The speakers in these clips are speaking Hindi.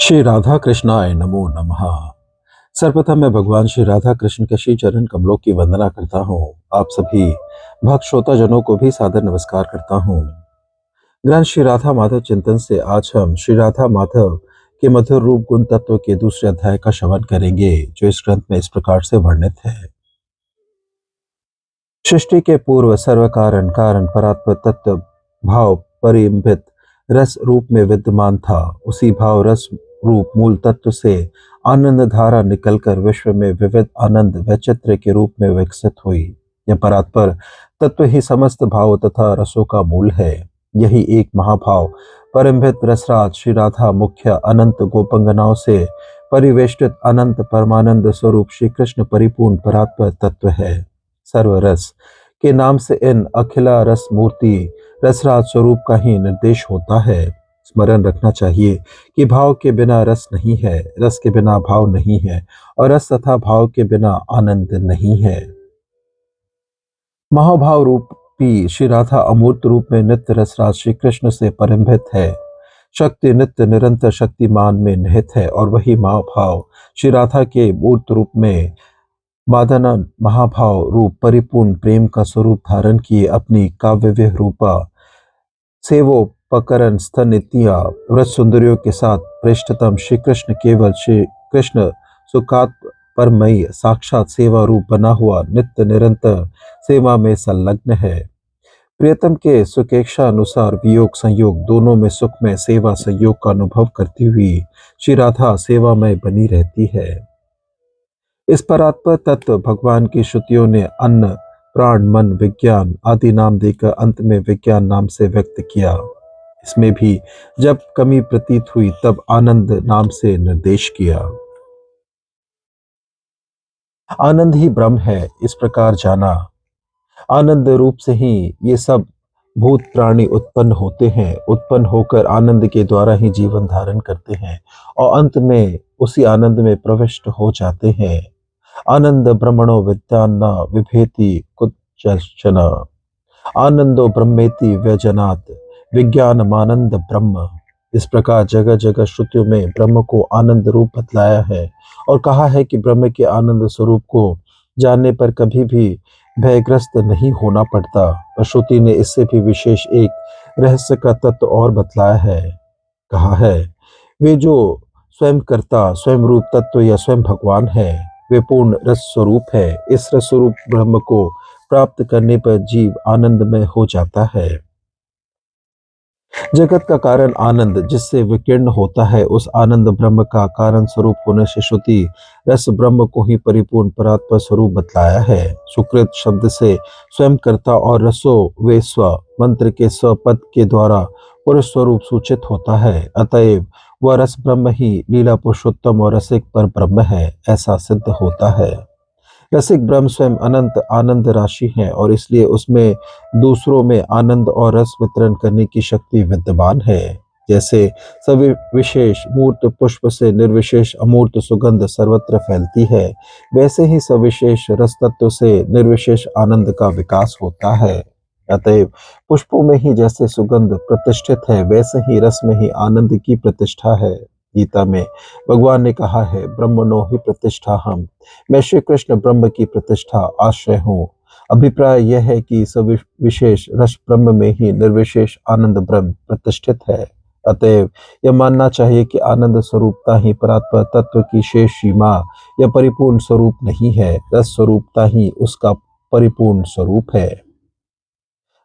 श्री राधा कृष्णाय नमो नमः। सर्वप्रथम मैं भगवान श्री राधा कृष्ण के श्री चरण कमलों की वंदना करता हूँ। आप सभी भक्त श्रोता जनों को भी सादर नमस्कार करता हूँ। ग्रंथ श्री राधा माधव चिंतन से आज हम श्री राधा माधव के मधुर रूप गुण तत्व के दूसरे अध्याय का श्रवण करेंगे, जो इस ग्रंथ में इस प्रकार से वर्णित है। सृष्टि के पूर्व सर्व कारण कारण परात्पर तत्व भाव परिम्भित रस रूप में विद्यमान था। उसी भाव रस रूप मूल तत्व से आनंद धारा निकलकर विश्व में विविध आनंद वैचित्र के रूप में विकसित हुई। यह परात्पर तत्व ही समस्त भाव तथा रसों का मूल है। यही एक महाभाव परिम्भित रसराज श्री राधा मुख्य अनंत गोपंगनाओं से परिवेष्टित अनंत परमानंद स्वरूप श्री कृष्ण परिपूर्ण परात्पर तत्व है। सर्वरस के नाम से इन अखिला रस मूर्ति रसराज स्वरूप का ही निर्देश होता है। स्मरण रखना चाहिए कि भाव के बिना रस नहीं है, रस के बिना भाव नहीं है और रस तथा भाव के बिना आनंद नहीं है। महाभाव रूपी श्री राधा अमूर्त रूप में नित्य रसराज श्री कृष्ण से परिम्भित है। शक्ति नित्य निरंतर शक्तिमान में निहित है और वही महाभाव श्री राधा के मूर्त रूप में मादना महाभाव रूप परिपूर्ण प्रेम का स्वरूप धारण किए अपनी काव्य रूपा सेवोपकरण स्तन इत्या व्रत सुंदरियों के साथ श्रेष्ठतम श्री कृष्ण केवल श्री कृष्ण सुखात परमयी साक्षात सेवा रूप बना हुआ नित्य निरंतर सेवा में संलग्न है। प्रियतम के सुखेक्षा अनुसार वियोग संयोग दोनों में सुख में सेवा संयोग का अनुभव करती हुई श्री राधा सेवा में बनी रहती है। इस परात्पर तत्व भगवान की श्रुतियों ने अन्न प्राण मन विज्ञान आदि नाम देकर अंत में विज्ञान नाम से व्यक्त किया। इसमें भी जब कमी प्रतीत हुई तब आनंद नाम से निर्देश किया। आनंद ही ब्रह्म है, इस प्रकार जाना। आनंद रूप से ही ये सब भूत प्राणी उत्पन्न होते हैं, उत्पन्न होकर आनंद के द्वारा ही जीवन धारण करते हैं और अंत में उसी आनंद में प्रविष्ट हो जाते हैं। आनंद ब्रह्मणो विद्यान्न विभेति कुचन आनंदो ब्रह्मेति व्यजनात् विज्ञानमानंद ब्रह्म। इस प्रकार जगह जगह श्रुतियों में ब्रह्म को आनंद रूप बतलाया है और कहा है कि ब्रह्म के आनंद स्वरूप को जानने पर कभी भी भयग्रस्त नहीं होना पड़ता। और श्रुति ने इससे भी विशेष एक रहस्य का तत्व और बतलाया है। कहा है, वे जो स्वयं कर्ता स्वयं रूप तत्व या स्वयं भगवान है, वे पूर्ण रस स्वरूप है। इस रस स्वरूप ब्रह्म को प्राप्त करने पर जीव आनंदमय हो जाता है। जगत का कारण आनंद जिससे विकीर्ण होता है, उस आनंद ब्रह्म का कारण स्वरूप होने से श्रुति रस ब्रह्म को ही परिपूर्ण परात्पर स्वरूप बतलाया है। सुकृत शब्द से स्वयं कर्ता और रसो वे स्व मंत्र के स्वपद के द्वारा पुरुष स्वरूप सूचित होता है। अतएव वह रस ब्रह्म ही लीला पुरुषोत्तम और रसिक पर ब्रह्म है, ऐसा सिद्ध होता है। रसिक ब्रह्म स्वयं अनंत आनंद राशि है और इसलिए उसमें दूसरों में आनंद और रस वितरण करने की शक्ति विद्यमान है। जैसे सभी विशेष मूर्त पुष्प से निर्विशेष अमूर्त सुगंध सर्वत्र फैलती है, वैसे ही सविशेष रस तत्व से निर्विशेष आनंद का विकास होता है। अतएव पुष्पों में ही जैसे सुगंध प्रतिष्ठित है, वैसे ही रस में ही आनंद की प्रतिष्ठा है। गीता में भगवान ने कहा है, ब्रह्मणो ही प्रतिष्ठा हम, मैं श्री कृष्ण ब्रह्म की प्रतिष्ठा आश्रय हूँ। अभिप्राय यह है कि सभी विशेष रस ब्रह्म में ही निर्विशेष आनंद ब्रह्म प्रतिष्ठित है। अतएव यह मानना चाहिए कि आनंद स्वरूपता ही परात्पर तत्व की शेष सीमा या परिपूर्ण स्वरूप नहीं है, रस स्वरूपता ही उसका परिपूर्ण स्वरूप है।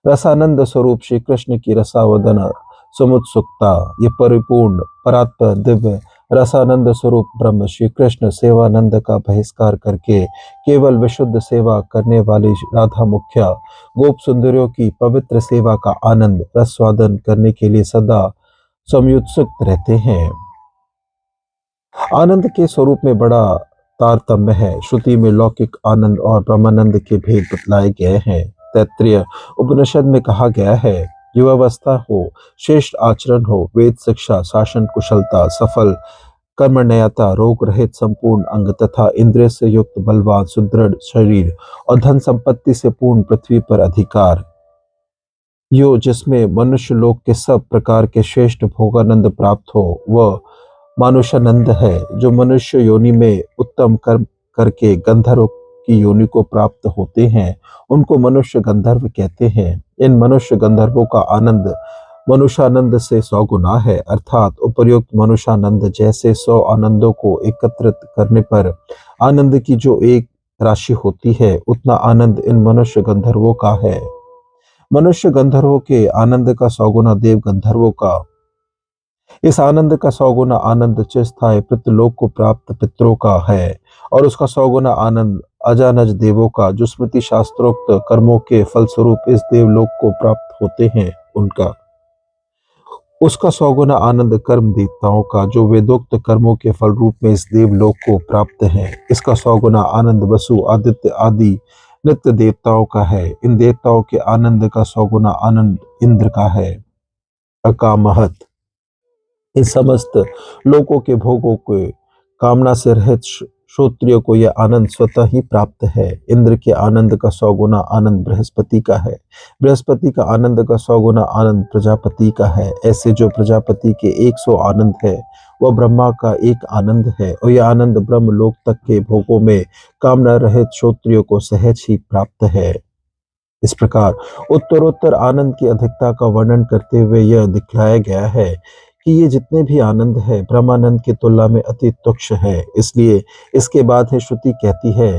रसानंद स्वरूप श्री कृष्ण की रसावदन समुत्सुकता, ये परिपूर्ण परात्पर दिव्य रसानंद स्वरूप ब्रह्म श्री कृष्ण सेवानंद का बहिष्कार करके केवल विशुद्ध सेवा करने वाली राधा मुख्या गोप सुंदरियों की पवित्र सेवा का आनंद रसवादन करने के लिए सदा समुत्सुक रहते हैं। आनंद के स्वरूप में बड़ा तारतम्य है। श्रुति में लौकिक आनंद और ब्रह्मानंद के भेद बतलाए गए हैं। तैत्तरीय उपनिषद में कहा गया है, युवावस्था हो, श्रेष्ठ आचरण हो, वेद शिक्षा, शासन कुशलता, सफल कर्मण्यता, रोग रहित संपूर्ण अंग तथा इंद्रिय से युक्त बलवान सुदृढ़ शरीर और धन संपत्ति से पूर्ण पृथ्वी पर अधिकार, यो जिसमें मनुष्य लोक के सब प्रकार के श्रेष्ठ भोगानंद प्राप्त हो, वह मानुषानंद है, जो मनुष्य योनि में उत्तम कर्म करके गंधर्व की योनि को प्राप्त होते हैं, उनको मनुष्य गंधर्व कहते हैं। इन मनुष्य गंधर्वों का आनंद मनुष्यानंद से 100 गुना है, अर्थात उपर्युक्त मनुष्यानंद जैसे 100 आनंदों को एकत्रित करने पर आनंद की जो एक राशि होती है, उतना आनंद इन मनुष्य गंधर्वों का है। मनुष्य गंधर्वों के आनंद का 100 गुना देव गंधर्वों का, इस आनंद का 100 गुना आनंद चिरस्थायी पितृलोक को प्राप्त पितरों का है, और उसका 100 गुना आनंद अजानज देवों का, जो स्मृति शास्त्रोक्त कर्मों के फलस्वरूप इस देवलोक को प्राप्त होते हैं, उनका। उसका 100 गुना आनंद कर्म देवताओं का, जो वेदोक्त कर्मों के फल रूप में इस देवलोक को प्राप्त है। इसका 100 गुना आनंद वसु आदित्य आदि नित्य देवताओं का है। इन देवताओं के आनंद का 100 गुना आनंद इंद्र का है। अकामहत, इन समस्त लोकों के भोगों के कामना से रहित क्षत्रियो को यह आनंद स्वतः ही प्राप्त है। इंद्र के आनंद का 100 गुना आनंद बृहस्पति का है। बृहस्पति का आनंद का 100 गुना आनंद प्रजापति का है। ऐसे जो प्रजापति के 100 आनंद है, वह ब्रह्मा का एक आनंद है, और यह आनंद ब्रह्म लोक तक के भोगों में कामना रहित क्षत्रियो को सहज ही प्राप्त है। इस प्रकार उत्तरोत्तर आनंद की अधिकता का वर्णन करते हुए यह दिखलाया गया है कि ये जितने भी आनंद है, ब्रह्मानंद की तुलना में अति तुच्छ है। इसलिए इसके बाद है श्रुति कहती है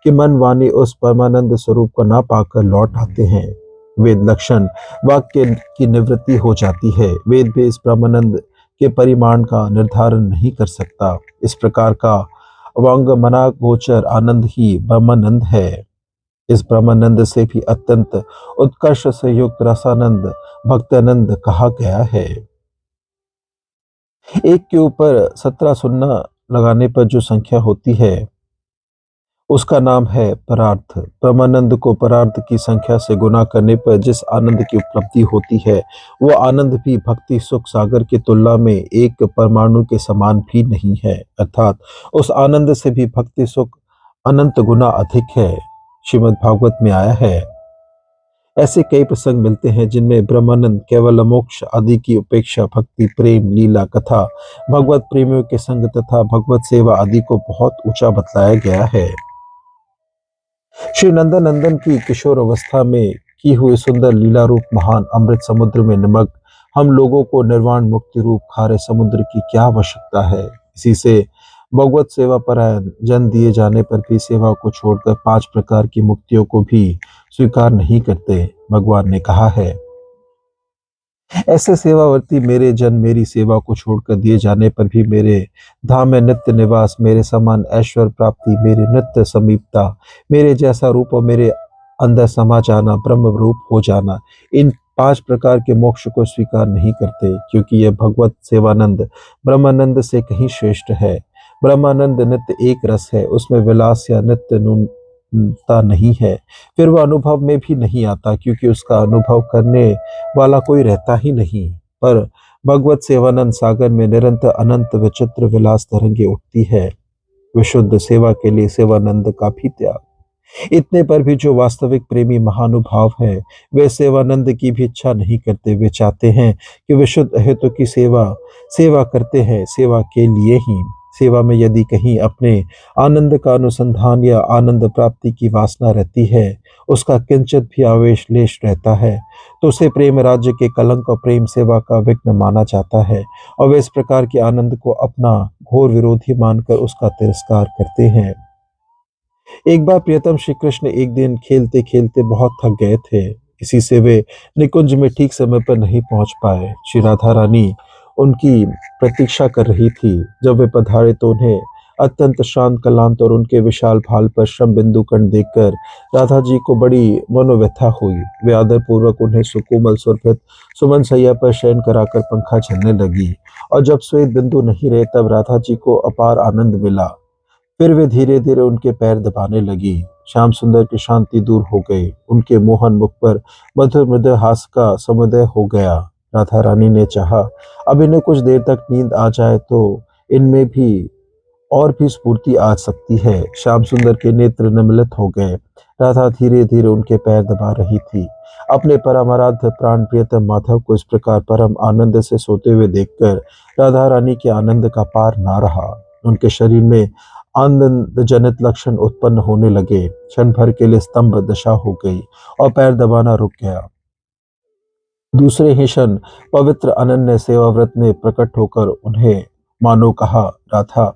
कि मन वाणी उस परमानंद स्वरूप को ना पाकर लौट आते हैं। वेद लक्षण वाक्य की निवृत्ति हो जाती है। वेद भी इस ब्रह्मानंद के परिमाण का निर्धारण नहीं कर सकता। इस प्रकार का वांग मना गोचर आनंद ही ब्रह्मानंद है। इस ब्रह्मानंद से भी अत्यंत उत्कर्ष से युक्त रसानंद भक्तानंद कहा गया है। एक के ऊपर 17 सुन्ना लगाने पर जो संख्या होती है, उसका नाम है परार्थ। ब्रह्मानंद को परार्थ की संख्या से गुना करने पर जिस आनंद की उपलब्धि होती है, वो आनंद भी भक्ति सुख सागर की तुलना में एक परमाणु के समान भी नहीं है, अर्थात उस आनंद से भी भक्ति सुख अनंत गुना अधिक है। श्रीमद् भागवत में आया है। ऐसे कई प्रसंग मिलते हैं जिनमें ब्रह्मानंद केवल मोक्ष आदि की उपेक्षा भक्ति प्रेम लीला कथा भगवत प्रेमियों के संग तथा भगवत सेवा आदि को बहुत ऊंचा बतलाया गया है। श्री नंदन की किशोर अवस्था में की हुई सुंदर लीला रूप महान अमृत समुद्र में निमग्न हम लोगों को निर्वाण मुक्ति रूप खारे समुद्र की क्या आवश्यकता है। इसी से भगवत सेवा परायण जन दिए जाने पर भी सेवा को छोड़कर 5 प्रकार की मुक्तियों को भी स्वीकार नहीं करते। भगवान ने कहा है, ऐसे सेवावर्ती मेरे जन मेरी सेवा को छोड़कर दिए जाने पर भी मेरे धाम में नित्य निवास, मेरे समान ऐश्वर्य प्राप्ति, मेरे नित्य समीपता, मेरे जैसा रूप और मेरे अंदर समा जाना, ब्रह्म रूप हो जाना, इन 5 प्रकार के मोक्ष को स्वीकार नहीं करते, क्योंकि यह भगवत सेवानंद ब्रह्मानंद से कहीं श्रेष्ठ है। ब्रह्मानंद नित्य एक रस है, उसमें विलास या नित्य न्यूनता नहीं है। फिर वह अनुभव में भी नहीं आता, क्योंकि उसका अनुभव करने वाला कोई रहता ही नहीं। पर भगवत सेवानंद सागर में निरंतर अनंत विचित्र विलास तरंगे उठती है। विशुद्ध सेवा के लिए सेवानंद का भी त्याग। इतने पर भी जो वास्तविक प्रेमी महानुभाव है, वे सेवानंद की भी इच्छा नहीं करते। वे चाहते हैं कि विशुद्ध हेतु की सेवा करते हैं, सेवा के लिए ही। सेवा में यदि कहीं अपने आनंद का अनुसंधान या आनंद प्राप्ति की वासना रहती है, उसका किंचित भी आवेश लेश रहता है, तो उसे प्रेम राज्य के कलंक और प्रेम सेवा का विघ्न माना जाता है, और वे इस प्रकार के आनंद को अपना घोर विरोधी मानकर उसका तिरस्कार करते हैं। एक बार प्रियतम श्री कृष्ण एक दिन खेलते खेलते बहुत थक गए थे। इसी से वे निकुंज में ठीक समय पर नहीं पहुंच पाए। श्री राधा रानी उनकी प्रतीक्षा कर रही थी। जब वे पधारे तो उन्हें अत्यंत शांत कलांत और उनके विशाल भाल पर श्रम बिंदु कण देखकर राधा जी को बड़ी मनोव्यथा हुई। वे आदर पूर्वक उन्हें सुकोमल सुरभित सुमन सैया पर शयन कराकर पंखा झलने लगी, और जब श्वेत बिंदु नहीं रहे तब राधा जी को अपार आनंद मिला। फिर वे धीरे धीरे उनके पैर दबाने लगी। श्याम सुंदर की शांति दूर हो गई। उनके मोहन मुख पर मधुर मृदु हास्य का समुदय हो गया। राधा रानी ने चाहा, अब इन्हें कुछ देर तक नींद आ जाए तो इनमें भी और भी स्फूर्ति आ सकती है। श्याम सुंदर के नेत्र निमिलित हो गए। राधा धीरे धीरे उनके पैर दबा रही थी। अपने परम आराध्य प्राण प्रियतम माधव को इस प्रकार परम आनंद से सोते हुए देखकर राधा रानी के आनंद का पार ना रहा। उनके शरीर में आनंद जनित लक्षण उत्पन्न होने लगे। क्षण भर के लिए स्तंभ दशा हो गई और पैर दबाना रुक गया। दूसरे ही क्षण पवित्र अनन्य सेवाव्रत ने प्रकट होकर उन्हें मानो कहा, राधा,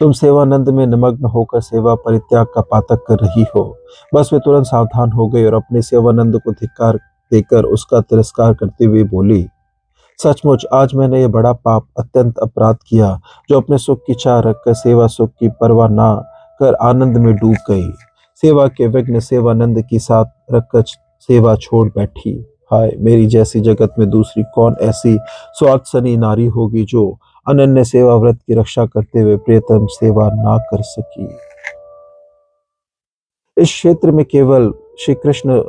तुम सेवानंद में निमग्न होकर सेवा परित्याग का पातक कर रही हो। बस वे तुरंत सावधान हो गई और अपने सेवानंद को धिक्कार देकर उसका तिरस्कार करते हुए बोली, सचमुच आज मैंने ये बड़ा पाप अत्यंत अपराध किया, जो अपने सुख की चाह रखकर सेवा सुख की परवाह ना कर आनंद में डूब गई। सेवा के विघ्न सेवानंद की साथ रखकर सेवा छोड़ बैठी। हाय, मेरी जैसी जगत में दूसरी कौन ऐसी स्वार्थसनी नारी होगी जो अनन्य सेवा व्रत की रक्षा करते हुए प्रियतम सेवा ना कर सकी। इस क्षेत्र में केवल श्री कृष्ण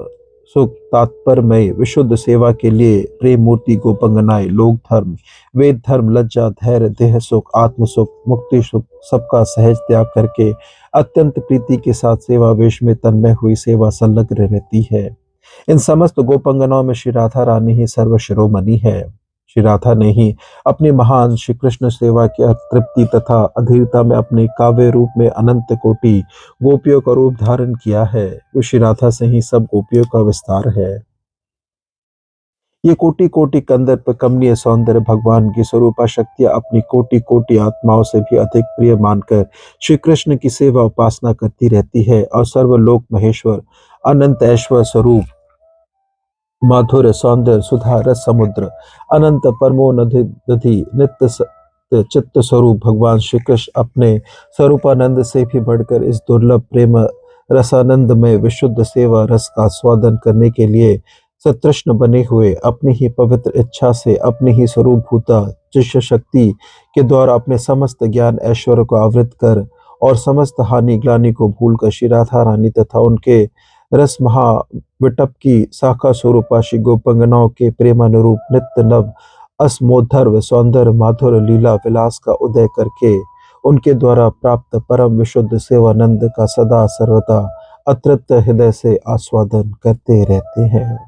सुख तात्पर्यमय विशुद्ध सेवा के लिए प्रेम मूर्ति गोपंगनाएं, लोक धर्म, वेद धर्म, लज्जा, धैर्य, देह सुख, आत्म सुख, मुक्ति सुख सबका सहज त्याग करके अत्यंत प्रीति के साथ सेवा वेश में तन्मय हुई सेवा संलग्न रहती है। इन समस्त गोपंगनाओं में श्री राधा रानी ही सर्वशिरोमणि है। श्री राधा ने ही अपनी महान श्री कृष्ण सेवा की तृप्ति तथा अधीरता में अपने काव्य रूप में अनंत कोटि गोपियों का रूप धारण किया है। वो श्री राधा से ही सब गोपियों का विस्तार है। ये कोटि कोटि कंदर्प कमनीय सौंदर्य भगवान की स्वरूपा शक्तियां अपनी कोटि कोटि आत्माओं से भी अधिक प्रिय मानकर श्री कृष्ण की सेवा उपासना करती रहती है और सर्वलोक महेश्वर अनंत ऐश्वर्य स्वरूप माधुर्य सौंदर्य सुधा रस समुद्र अनंत परमोनधि नित्य चित्त स्वरूप भगवान श्री कृष्ण अपने स्वरूपानंद से भी बढ़कर इस दुर्लभ प्रेम रसानंद में विशुद्ध सेवा रस का स्वादन करने के लिए सतृष्ण बने हुए अपनी ही पवित्र इच्छा से अपनी ही स्वरूपभूता शिष्य शक्ति के द्वारा अपने समस्त ज्ञान ऐश्वर्य को आवृत कर और समस्त हानि ग्लानि को भूलकर श्री राधा रानी तथा उनके रस महाविटप की शाखा स्वरूपा श्री गोपंगनाओं के प्रेमानुरूप नित्य नव असमोधर्व सौंदर्य माधुर्य लीला विलास का उदय करके उनके द्वारा प्राप्त परम विशुद्ध सेवानंद का सदा सर्वदा अतृप्त हृदय से आस्वादन करते रहते हैं।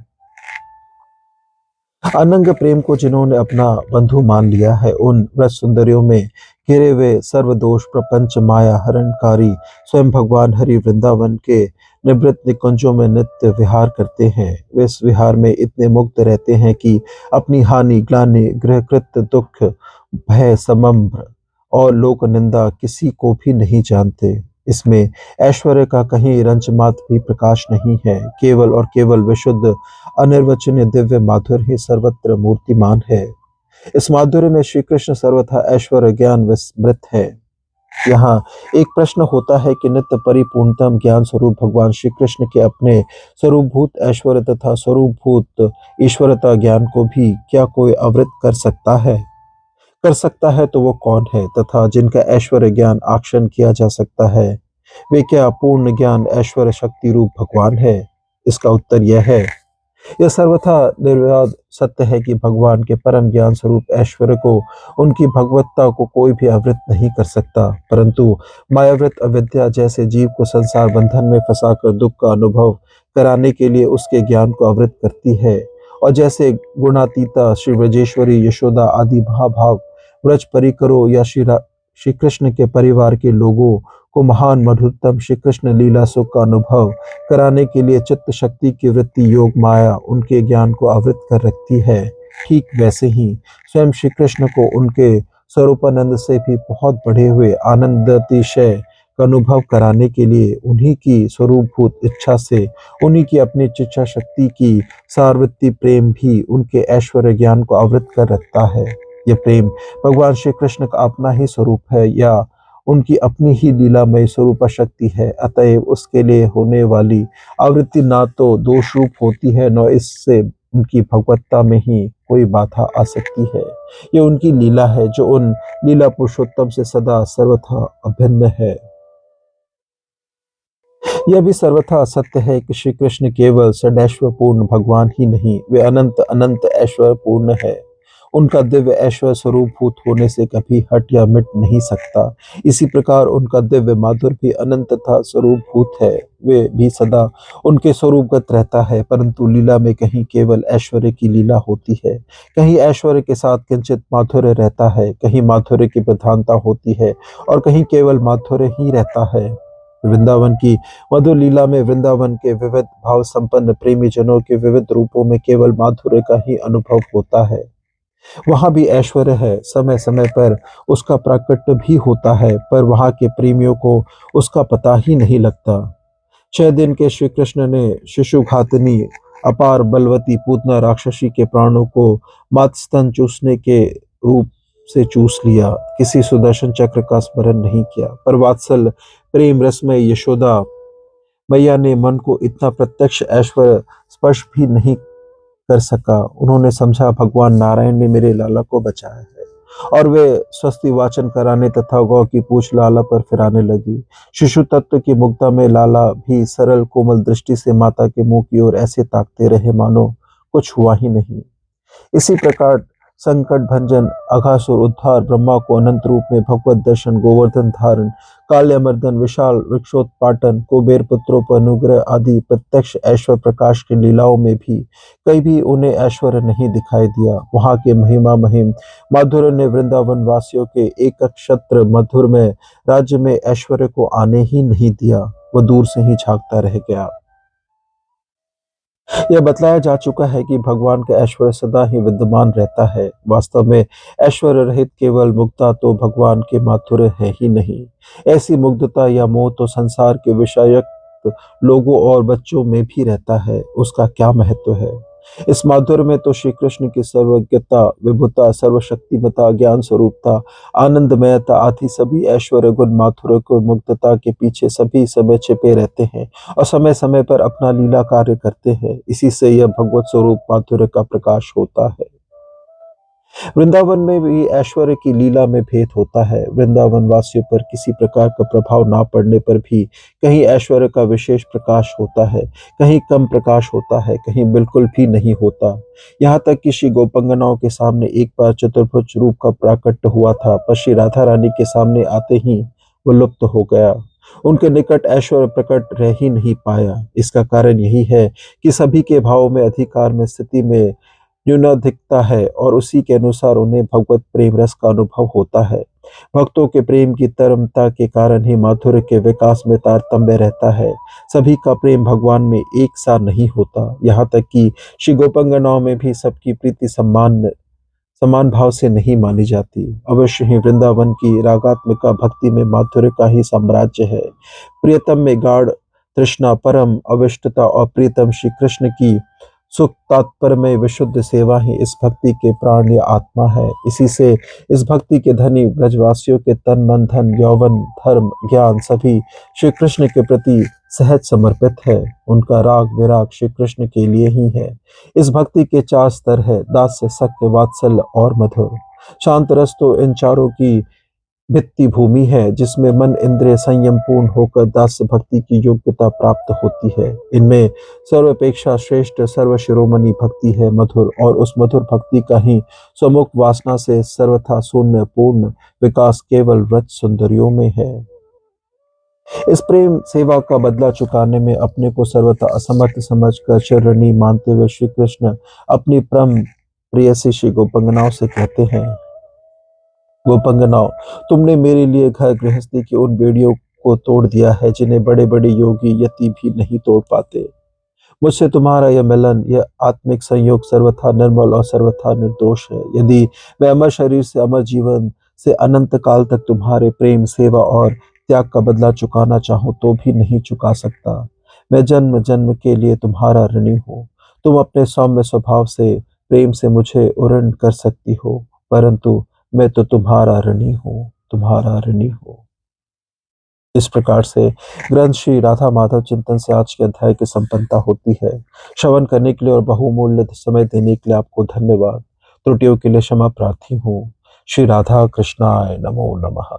अनंग प्रेम को जिन्होंने अपना बंधु मान लिया है, उन व्रत सुंदरियों में घिरे हुए सर्वदोष प्रपंच माया हरणकारी स्वयं भगवान हरि वृंदावन के निवृत्त निकुंजों में नित्य विहार करते हैं। वे इस विहार में इतने मुक्त रहते हैं कि अपनी हानि ग्लानि गृहकृत दुख भय समम्र और लोक निंदा किसी को भी नहीं जानते। इसमें ऐश्वर्य का कहीं रंच मात्र भी प्रकाश नहीं है। केवल और केवल विशुद्ध अनिर्वचनीय दिव्य माधुर्य ही सर्वत्र मूर्तिमान है। इस माधुर्य में श्री कृष्ण सर्वथा ऐश्वर्य ज्ञान विस्मृत है। यहाँ एक प्रश्न होता है कि नित्य परिपूर्णतम ज्ञान स्वरूप भगवान श्री कृष्ण के अपने स्वरूपभूत ऐश्वर्य तथा स्वरूपभूत ईश्वरता ज्ञान को भी क्या कोई आवृत कर सकता है? कर सकता है तो वो कौन है? तथा जिनका ऐश्वर्य ज्ञान आक्षन किया जा सकता है, वे क्या पूर्ण ज्ञान ऐश्वर्य शक्ति रूप भगवान है? इसका उत्तर यह है, यह सर्वथा निर्विवाद सत्य है कि भगवान के परम ज्ञान स्वरूप ऐश्वर्य को उनकी भगवत्ता को कोई भी आवृत नहीं कर सकता, परंतु मायावृत अविद्या जैसे जीव को संसार बंधन में फंसाकर दुख का अनुभव कराने के लिए उसके ज्ञान को आवृत करती है, और जैसे गुणातीता श्री ब्रजेश्वरी यशोदा आदि महाभाव व्रज परिकरों या श्री कृष्ण के परिवार के लोगों को महान मधुरतम श्री कृष्ण लीला सुख का अनुभव कराने के लिए चित्त शक्ति की वृत्ति योग माया उनके ज्ञान को आवृत कर रखती है, ठीक वैसे ही स्वयं श्री कृष्ण को उनके स्वरूपानंद से भी बहुत बढ़े हुए आनंदातिशय का अनुभव कराने के लिए उन्हीं की स्वरूपभूत इच्छा से उन्हीं की अपनी इच्छा शक्ति की सारवृत्ति प्रेम भी उनके ऐश्वर्य ज्ञान को आवृत कर रखता है। यह प्रेम भगवान श्री कृष्ण का अपना ही स्वरूप है या उनकी अपनी ही लीलामय स्वरूप शक्ति है, अतएव उसके लिए होने वाली आवृत्ति ना तो दोष रूप होती है, न इससे उनकी भगवत्ता में ही कोई बाधा आ सकती है। ये उनकी लीला है जो उन लीला पुरुषोत्तम से सदा सर्वथा अभिन्न है। यह भी सर्वथा सत्य है कि श्री कृष्ण केवल षडैश्वर्य पूर्ण भगवान ही नहीं, वे अनंत अनंत ऐश्वर्य पूर्ण है। उनका दिव्य ऐश्वर्य स्वरूपभूत होने से कभी हट या मिट नहीं सकता। इसी प्रकार उनका दिव्य माधुर्य भी अनंतता स्वरूपभूत है, वे भी सदा उनके स्वरूपगत रहता है, परंतु लीला में कहीं केवल ऐश्वर्य की लीला होती है, कहीं ऐश्वर्य के साथ किंचित माधुर्य रहता है, कहीं माधुर्य की प्रधानता होती है और कहीं केवल माधुर्य ही रहता है। वृंदावन की मधुर लीला में वृंदावन के विविध भाव संपन्न प्रेमी जनों के विविध रूपों में केवल माधुर्य का ही अनुभव होता है। वहां भी ऐश्वर्य है, समय समय पर उसका प्राकट्य भी होता है, पर वहां के प्रेमियों को उसका पता ही नहीं लगता। 6 दिन के श्री कृष्ण ने शिशुघातिनी अपार बलवती पूतना राक्षसी के प्राणों को मातस्तन चूसने के रूप से चूस लिया। किसी सुदर्शन चक्र का स्मरण नहीं किया, पर वात्सल प्रेम रस में यशोदा मैया ने मन को इतना प्रत्यक्ष ऐश्वर्य स्पर्श भी नहीं कर सका। उन्होंने समझा भगवान नारायण ने मेरे लाला को बचाया है, और वे स्वस्ति वाचन कराने तथा गौ की पूछ लाला पर फिराने लगी। शिशु तत्व की मुग्धा में लाला भी सरल कोमल दृष्टि से माता के मुंह की ओर ऐसे ताकते रहे मानो कुछ हुआ ही नहीं। इसी प्रकार संकट भंजन अघासुर उद्धार, ब्रह्मा को अनंत रूप में भगवत दर्शन, गोवर्धन धारण, काल्यमर्दन, विशाल वृक्षोत्पाटन, कुबेर पुत्रों पर अनुग्रह आदि प्रत्यक्ष ऐश्वर्य प्रकाश की लीलाओं में भी कहीं भी उन्हें ऐश्वर्य नहीं दिखाई दिया। वहां के महिमा महिम माधुर्य ने वृंदावन वासियों के एक क्षत्र मधुर में राज्य में ऐश्वर्य को आने ही नहीं दिया, वह दूर से ही झांकता रह गया। यह बतलाया जा चुका है कि भगवान का ऐश्वर्य सदा ही विद्यमान रहता है। वास्तव में ऐश्वर्य रहित केवल मुग्धता तो भगवान के माधुर्य है ही नहीं। ऐसी मुग्धता या मोह तो संसार के विषयक लोगों और बच्चों में भी रहता है। उसका क्या महत्व है? इस माधुर्य में तो श्री कृष्ण की सर्वज्ञता, विभुता, सर्वशक्तिमता, ज्ञान स्वरूपता, आनंदमयता आदि सभी ऐश्वर्य गुण माधुर्य को मुग्धता के पीछे सभी समय छिपे रहते हैं और समय समय पर अपना लीला कार्य करते हैं। इसी से यह भगवत स्वरूप माधुर्य का प्रकाश होता है। वृंदावन में भी ऐश्वर्य की लीला में भेद होता है। वृंदावन वासियों पर किसी प्रकार का प्रभाव ना पड़ने पर भी कहीं ऐश्वर्य का विशेष प्रकाश होता है, कहीं कम प्रकाश होता है, कहीं बिल्कुल भी नहीं होता। यहाँ तक कि श्री गोपंगनाओं के सामने एक बार चतुर्भुज रूप का प्राकट्य हुआ था, पर श्री राधा रानी के सामने आते ही वो लुप्त हो गया। उनके निकट ऐश्वर्य प्रकट रह ही नहीं पाया। इसका कारण यही है कि सभी के भावों में अधिकार में स्थिति में न्यूनाधिकता है और उसी के अनुसार उन्हें भगवत प्रेम रस का अनुभव होता है। भक्तों के प्रेम की तरमता के कारण ही माधुर्य के विकास में तारतम्य रहता है। सभी का प्रेम भगवान में एक सा नहीं होता। यहाँ तक कि श्री गोपंगनाओं में भी सबकी प्रीति समान भाव से नहीं मानी जाती। अवश्य ही वृंदावन की रागात्मिका भक्ति में माधुर्य का ही साम्राज्य है। प्रियतम में गाढ़ तृष्णा, परम अविष्टता और प्रियतम श्री कृष्ण की सुख तात्पर्य में विशुद्ध सेवा ही इस भक्ति के प्राण या आत्मा है। इसी से इस भक्ति के धनी ब्रजवासियों के तन मन धन यौवन धर्म ज्ञान सभी श्री कृष्ण के प्रति सहज समर्पित है। उनका राग विराग श्री कृष्ण के लिए ही है। इस भक्ति के 4 स्तर है, दास्य, सख्य, वात्सल्य और मधुर। शांत रस तो इन चारों की भित्ति भूमि है, जिसमें मन इंद्रिय संयम पूर्ण होकर दास्य भक्ति की योग्यता प्राप्त होती है। इनमें सर्वापेक्षा श्रेष्ठ सर्वशिरोमणि भक्ति है मधुर, और उस मधुर भक्ति का ही स्वमुख वासना से सर्वथा शून्य पूर्ण विकास केवल व्रज सुंदरियों में है। इस प्रेम सेवा का बदला चुकाने में अपने को सर्वथा असमर्थ समझकर शरणी मानते हुए श्री कृष्ण अपनी परम प्रेयसी श्री गोपंगनाओं से कहते हैं, गोपंगनाओं, तुमने मेरे लिए घर गृहस्थी की उन बेड़ियों को तोड़ दिया है जिन्हें बड़े बड़े योगी यति भी नहीं तोड़ पाते। मुझसे तुम्हारा यह मिलन, यह आत्मिक संयोग सर्वथा निर्मल और सर्वथा निर्दोष है। यदि मैं अमर शरीर से अमर जीवन से अनंत काल तक तुम्हारे प्रेम सेवा और त्याग का बदला चुकाना चाहूं तो भी नहीं चुका सकता। मैं जन्म जन्म के लिए तुम्हारा ऋणी हूँ। तुम अपने सौम्य स्वभाव से प्रेम से मुझे उऋण कर सकती हो, परंतु मैं तो तुम्हारा ऋणी हूँ, तुम्हारा ऋणी हूँ। इस प्रकार से ग्रंथ श्री राधा माधव चिंतन से आज के अध्याय की संपन्नता होती है। श्रवण करने के लिए और बहुमूल्य समय देने के लिए आपको धन्यवाद। त्रुटियों के लिए क्षमा प्रार्थी हूँ। श्री राधा कृष्णाय नमो नमः।